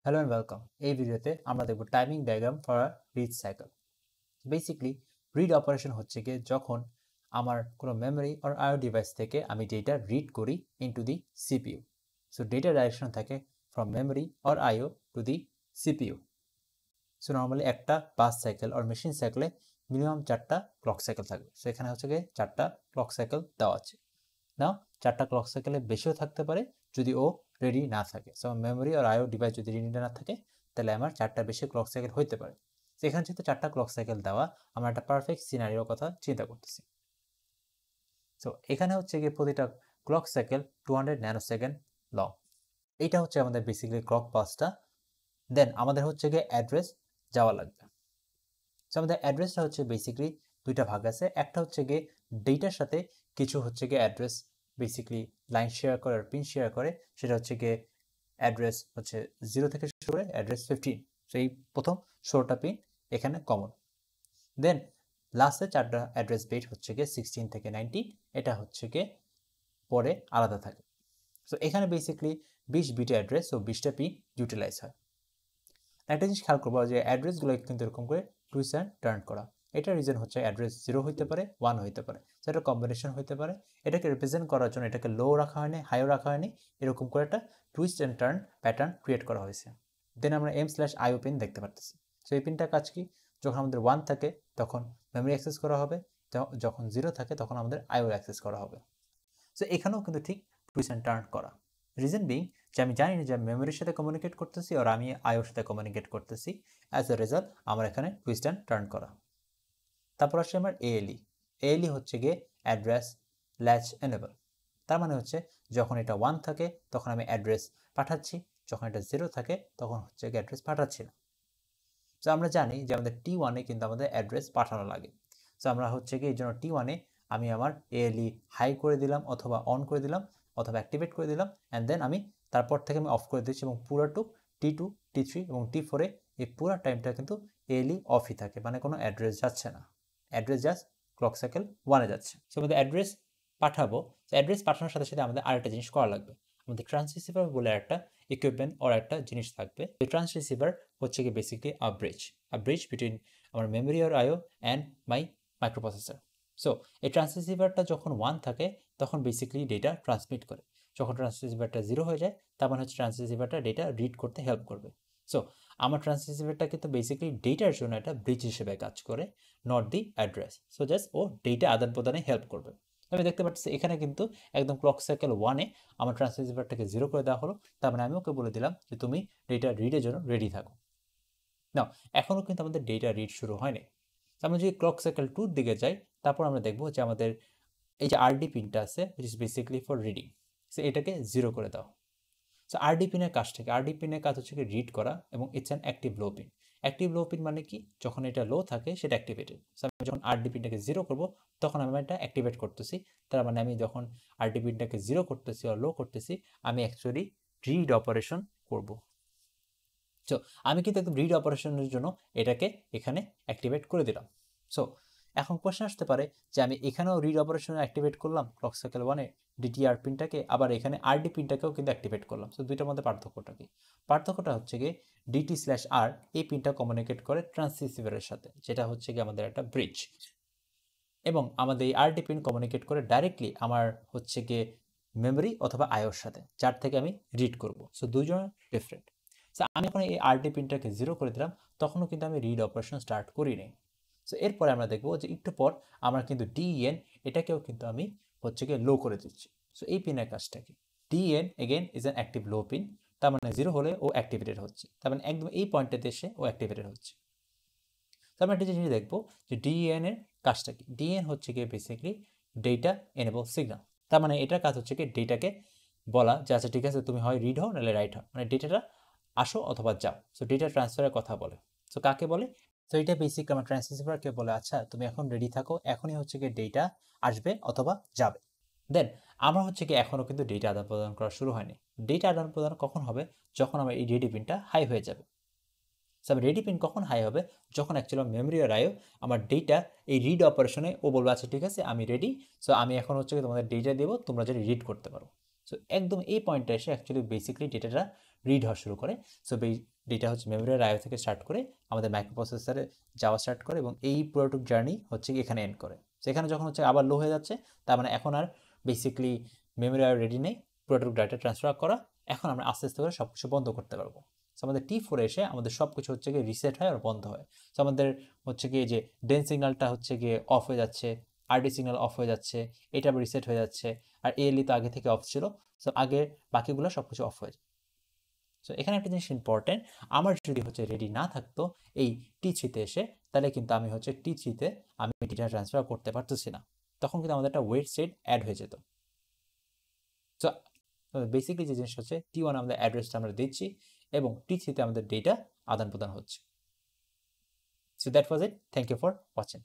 Hello and welcome. এই ভিডিওতে আমরা দেখব timing diagram for a read cycle. Basically read operation হচ্ছে গিয়ে যখন আমার কোনো মেমরি অর আইও ডিভাইস থেকে আমি ডেটা রিড করি into the CPU. So data direction থাকে from memory or IO to the CPU. So normally একটা বাস সাইকেল অর মেশিন সাইকেলে মিনিমাম 4টা ক্লক সাইকেল থাকবে। সো এখানে হচ্ছে গিয়ে 4টা ক্লক সাইকেল দেওয়া আছে। নাও 4টা ক্লক সাইকেলে বেশিও থাকতে পারে যদি ও রেডি না থাকে। সো মেমোরি আর আইও ডিভাইস যদি রেডি না থাকে তাহলে আমার 4টা বেশি ক্লক সাইকেল হইতে পারে। তো এখানে যেহেতু 4টা ক্লক সাইকেল দেওয়া, আমরা একটা পারফেক্ট সিনারিওর কথা চিন্তা করতেছি। সো এখানে হচ্ছে গিয়ে প্রতিটা ক্লক সাইকেল 200 ন্যানোসেকেন্ড লং। এইটা হচ্ছে আমাদের বেসিক্যালি ক্লক পাসটা। দেন আমাদের হচ্ছে গিয়ে অ্যাড্রেস যাওয়া লাগবে। সো আমাদের অ্যাড্রেসটা হচ্ছে বেসিক্যালি দুইটা ভাগ আছে। একটা হচ্ছে গিয়ে ডেটার সাথে কিছু হচ্ছে গিয়ে অ্যাড্রেস বেসিক্যালি লাইন শেয়ার করে আর পিন শেয়ার করে, সেটা হচ্ছে গিয়ে অ্যাড্রেস হচ্ছে 0 থেকে শুরু করে অ্যাড্রেস 15। সো এই প্রথম 16টা পিন এখানে কমন। দেন লাস্টে 4টা অ্যাড্রেস বিট হচ্ছে গিয়ে 16 থেকে 19, এটা হচ্ছে গিয়ে পরে আলাদা থাকে। সো এখানে বেসিক্যালি 20 বিট অ্যাড্রেস ও 20টা পিন ইউটিলাইজ হয়। একটা জিনিস খেয়াল করবো যে অ্যাড্রেসগুলো কিন্তু এরকম করে টুইস্ট অ্যান্ড টার্ন করা। এটার রিজন হচ্ছে অ্যাড্রেস 0 হইতে পারে, 1 হইতে পারে, সেটা কম্বিনেশন হইতে পারে। এটাকে রিপ্রেজেন্ট করার জন্য এটাকে লো রাখা হয়নি, হাইও রাখা হয়নি, এরকম করে একটা twist and turn pattern create করা হয়েছে। দেন আমরা M/IO পিন দেখতে পারতেছি। সো এই পিনটার কাজ কি? যখন আমাদের 1 থাকে তখন মেমরি অ্যাক্সেস করা হবে, যখন 0 থাকে তখন আমাদের আইও অ্যাক্সেস করা হবে। সো এখানেও কিন্তু ঠিক টুইস্ট অ্যান্ড টার্ন করা। রিজন বিং যে আমি জানি না যে আমি মেমোরির সাথে কমিউনিকেট করতেছি আর আমি আইওর সাথে কমিউনিকেট করতেছি। অ্যাজ এ রেজাল্ট আমার এখানে টুইস্ট অ্যান্ড টার্ন করা। তারপর আসছে আমার ALE। ALE হচ্ছে গিয়ে অ্যাড্রেস ল্যাচ এনেবল। তার মানে হচ্ছে যখন এটা 1 থাকে তখন আমি অ্যাড্রেস পাঠাচ্ছি, যখন এটা 0 থাকে তখন হচ্ছে গিয়ে অ্যাড্রেস পাঠাচ্ছি না। সো আমরা জানি যে আমাদের T1-এ কিন্তু আমাদের অ্যাড্রেস পাঠানো লাগে। সো আমরা হচ্ছে গিয়ে এই জন্য T1-এ আমি আমার ALE হাই করে দিলাম অথবা অন করে দিলাম অথবা অ্যাক্টিভেট করে দিলাম, অ্যান্ড দেন আমি তারপর থেকে আমি অফ করে দিচ্ছি এবং পুরোটুক T2, T3 এবং T4-এ এই পুরো টাইমটা কিন্তু ALE অফই থাকে, মানে কোনো অ্যাড্রেস যাচ্ছে না। অ্যাড্রেস জাস্ট ক্লক সাইকেল 1-এ যাচ্ছে। সো আমাদের অ্যাড্রেস পাঠাবো। অ্যাড্রেস পাঠানোর সাথে সাথে আমাদের আরেকটা জিনিস করা লাগবে। আমাদের ট্রান্সরিসিভার বলে একটা ইকুইপমেন্ট ওর একটা জিনিস থাকবে। এই ট্রান্সরিসিভার হচ্ছে কি বেসিক্যালি আ ব্রিজ বিটুইন আমার মেমোরি আর IO and my microprocessor. So এই ট্রান্সরিসিভারটা যখন 1 থাকে তখন বেসিক্যালি ডেটা ট্রান্সমিট করে। যখন ট্রান্সরিসিভারটা 0 হয়ে যায় তার মানে হচ্ছে ট্রান্সরিসিভারটা ডেটা রিড করতে হেল্প করবে। সো আমার ট্রান্সরিসিভারটা কিন্তু বেসিক্যালি ডেটার জন্য একটা ব্রিজ হিসেবে কাজ করে, not the address. So just ও ডেটা আদান প্রদানে হেল্প করবে। আমি দেখতে পাচ্ছি এখানে কিন্তু একদম ক্লক সাইকেল 1-এ আমার ট্রান্সরিসিভারটাকে 0 করে দেওয়া হলো। তার মানে আমি ওকে বলে দিলাম যে তুমি ডেটা রিডের জন্য রেডি থাকো। নাও এখনও কিন্তু আমাদের ডেটা রিড শুরু হয়নি। আমরা যদি ক্লক সাইকেল 2-র দিকে যাই তারপর আমরা দেখব যে আমাদের এই যে RD পিনটা আছে, which is basically for reading. So এটাকে 0 করে দাও। সো RD পিনের কাজটা কি? RD পিনের কাজ হচ্ছে রিড করা এবং it's an active low pin. Active low pin মানে কি? যখন এটা লো থাকে সেটা অ্যাক্টিভেটেড। সো আমি যখন RD পিনটাকে 0 করব তখন আমি এটা অ্যাক্টিভেট করতেছি। তার মানে আমি যখন RD পিনটাকে 0 করতেছি বা লো করতেছি আমি অ্যাকচুয়ালি রিড অপারেশন করব। সো আমি কিন্তু একদম রিড অপারেশনের জন্য এটাকে এখানে অ্যাক্টিভেট করে দিলাম। সো এখন কোয়েশ্চেন আসতে পারে যে আমি এখানেও রিড অপারেশন অ্যাক্টিভেট করলাম ক্লক সাইকেল 1-এ DTR পিনটাকে, আবার এখানে RD পিনটাকেও কিন্তু অ্যাক্টিভেট করলাম। সো দুইটার মধ্যে পার্থক্যটা কি? পার্থক্যটা হচ্ছে গিয়ে DT/R এই পিনটা কমিউনিকেট করে ট্রান্সরিসিভারের সাথে, যেটা হচ্ছে গিয়ে আমাদের একটা ব্রিজ, এবং আমাদের এই RD পিন কমিউনিকেট করে ডাইরেক্টলি আমার হচ্ছে গিয়ে মেমোরি অথবা আইওর সাথে, যার থেকে আমি রিড করব। সো দুইজন ডিফারেন্ট। সো আমি যখন এই RD পিনটাকে 0 করে দিলাম তখনও কিন্তু আমি রিড অপারেশন স্টার্ট করিনি। সো এরপরে আমরা দেখবো যে একটু পর আমরা কিন্তু DEN এটাকেও কিন্তু আমি হচ্ছে গিয়ে লো করে দিচ্ছি। সো এই পিনের কাজটা কি? DEN again is an active low pin. তার মানে 0 হলে ও অ্যাক্টিভেটেড হচ্ছে, তার মানে একদম এই পয়েন্টটাতে এসে ও অ্যাক্টিভেটেড হচ্ছে। তো আমরা একটা জিনিস দেখবো যে DEN এর কাজটা কি? DEN হচ্ছে গিয়ে বেসিক্যালি ডেটা এনেবল সিগন্যাল। তার মানে এটার কাজ হচ্ছে কি ডেটাকে বলা যে আচ্ছা ঠিক আছে তুমি হয় রিড হও নাহলে রাইট হও, মানে ডেটাটা আসো অথবা যাও। সো ডেটা ট্রান্সফারের কথা বলে। সো কাকে বলে? তো এটা বেসিক আমার ট্রান্সরিসিভারকে বলে আচ্ছা তুমি এখন রেডি থাকো, এখনই হচ্ছে গিয়ে ডেটা আসবে অথবা যাবে। দেন আমার হচ্ছে কি এখনও কিন্তু ডেটা আদান প্রদান করা শুরু হয়নি। ডেটা আদান প্রদান কখন হবে? যখন আমার এই রেডি পিনটা হাই হয়ে যাবে। সো রেডি পিন কখন হাই হবে? যখন অ্যাকচুয়ালি মেমোরি আর আইও আমার ডেটা এই রিড অপারেশনে ও বলবে আচ্ছা ঠিক আছে আমি রেডি, সো আমি এখন হচ্ছে তোমাদের ডেটা দেবো তোমরা যদি রিড করতে পারো। সো একদম এই পয়েন্টটা এসে অ্যাকচুয়ালি বেসিক্যালি ডেটাটা রিড হওয়া শুরু করে। সো এই ডেটা হচ্ছে মেমোরি আর আইও থেকে স্টার্ট করে আমাদের মাইক্রোপ্রসেসরে যাওয়া স্টার্ট করে এবং এই পুরোটুক জার্নি হচ্ছে এখানে এন্ড করে। সো এখানে যখন হচ্ছে আবার লো হয়ে যাচ্ছে, তার মানে এখন আর বেসিক্যালি মেমোরি আর রেডি নেই পুরোটুক ডাটা ট্রান্সফার করা। এখন আমরা আস্তে আস্তে করে সব কিছু বন্ধ করতে পারবো। সো আমাদের T4 এসে আমাদের সব কিছু হচ্ছে গিয়ে রিসেট হয় আর বন্ধ হয়। সো আমাদের হচ্ছে গিয়ে যে ডেন সিগন্যালটা হচ্ছে গিয়ে অফ হয়ে যাচ্ছে, আরডি সিগন্যাল অফ হয়ে যাচ্ছে, এটা আবার রিসেট হয়ে যাচ্ছে, আর এএলই তো আগে থেকে অফ ছিল। সো আগে বাকিগুলো সব কিছু অফ হয়ে যায়। সো এখানে একটা জিনিস ইম্পর্টেন্ট, আমার যদি হচ্ছে রেডি না থাকতো এই T3-তে এসে, তাহলে কিন্তু আমি হচ্ছে T3-তে আমি ডেটা ট্রান্সফার করতে পারতেছি না, তখন কিন্তু আমাদের একটা ওয়েট স্টেট অ্যাড হয়ে যেত। সো বেসিক্যালি যে জিনিস হচ্ছে T1 আমাদের অ্যাড্রেসটা আমরা দিচ্ছি এবং T3-তে আমাদের ডেটা আদান প্রদান হচ্ছে। So that was it, thank you for watching.